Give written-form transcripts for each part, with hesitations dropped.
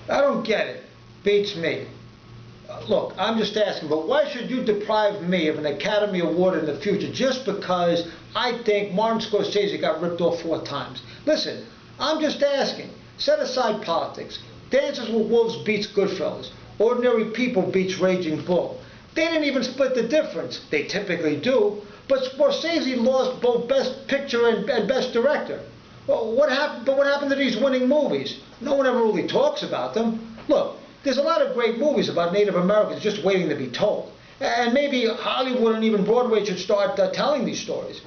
I don't get it. Beats me. Look, I'm just asking, but why should you deprive me of an Academy Award in the future just because I think Martin Scorsese got ripped off 4 times? Listen, I'm just asking. Set aside politics. Dances with Wolves beats Goodfellas. Ordinary People beats Raging Bull. They didn't even split the difference. They typically do. But Scorsese lost both Best Picture and Best Director. Well, what happened to these winning movies? No one ever really talks about them. Look, there's a lot of great movies about Native Americans just waiting to be told. And maybe Hollywood and even Broadway should start telling these stories.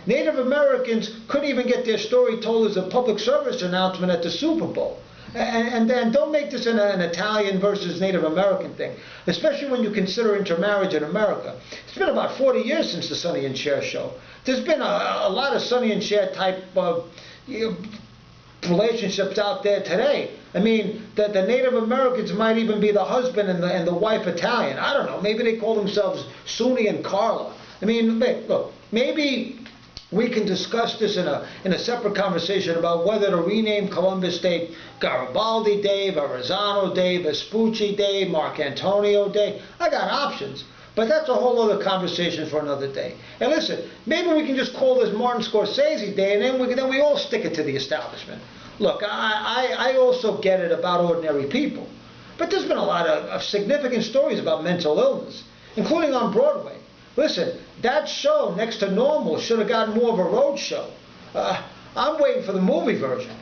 Native Americans couldn't even get their story told as a public service announcement at the Super Bowl. And don't make this an Italian versus Native American thing, especially when you consider intermarriage in America. It's been about 40 years since the Sonny and Cher show. There's been a lot of Sonny and Cher type of relationships out there today. I mean, the Native Americans might even be the husband and the wife Italian. I don't know. Maybe they call themselves Suni and Carla. I mean, look, maybe we can discuss this in a separate conversation about whether to rename Columbus Day Garibaldi Day, Verrazano Day, Vespucci Day, Marc Antonio Day. I got options. But that's a whole other conversation for another day. And listen, maybe we can just call this Martin Scorsese Day, and then we all stick it to the establishment. Look, I also get it about ordinary people. But there's been a lot of significant stories about mental illness, including on Broadway. Listen, that show, Next to Normal, should have gotten more of a road show. I'm waiting for the movie version.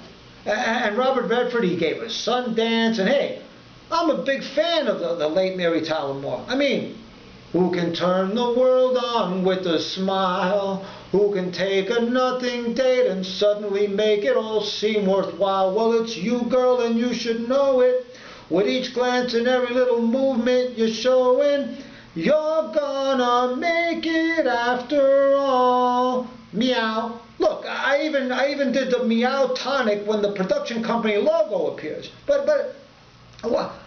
And Robert Redford, he gave us Sundance, and hey, I'm a big fan of the late Mary Tyler Moore. I mean, who can turn the world on with a smile? Who can take a nothing date and suddenly make it all seem worthwhile? Well, it's you, girl, and you should know it. With each glance and every little movement you're showing, you're gonna make it after all. Meow. Look, I even did the meow tonic when the production company logo appears. But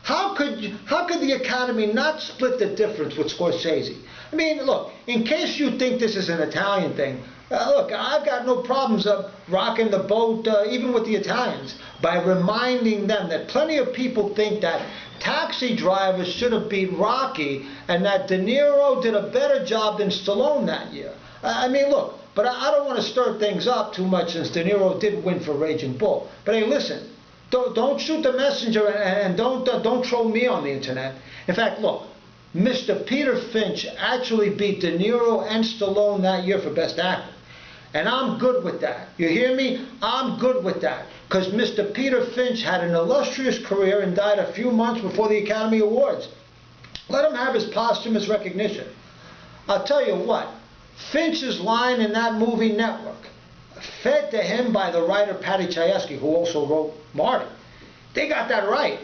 how could the Academy not split the difference with Scorsese? I mean, look, in case you think this is an Italian thing, look, I've got no problems of rocking the boat, even with the Italians, by reminding them that plenty of people think that Taxi Driver should have beat Rocky and that De Niro did a better job than Stallone that year. I mean, look, but I don't want to stir things up too much since De Niro did win for Raging Bull. But hey, listen. Don't shoot the messenger and don't troll me on the internet. In fact, look, Mr. Peter Finch actually beat De Niro and Stallone that year for Best Actor. And I'm good with that. You hear me? I'm good with that. Because Mr. Peter Finch had an illustrious career and died a few months before the Academy Awards. Let him have his posthumous recognition. I'll tell you what, Finch's line in that movie Network, fed to him by the writer Patty Chayefsky, who also wrote Marty. They got that right.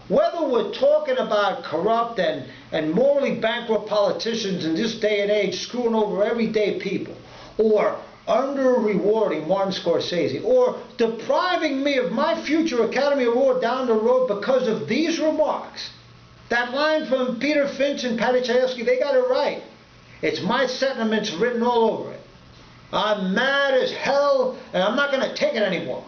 Whether we're talking about corrupt and morally bankrupt politicians in this day and age screwing over everyday people, or under-rewarding Martin Scorsese, or depriving me of my future Academy Award down the road because of these remarks, that line from Peter Finch and Patty Chayefsky, they got it right. It's my sentiments written all over it. I'm mad as hell, and I'm not going to take it anymore.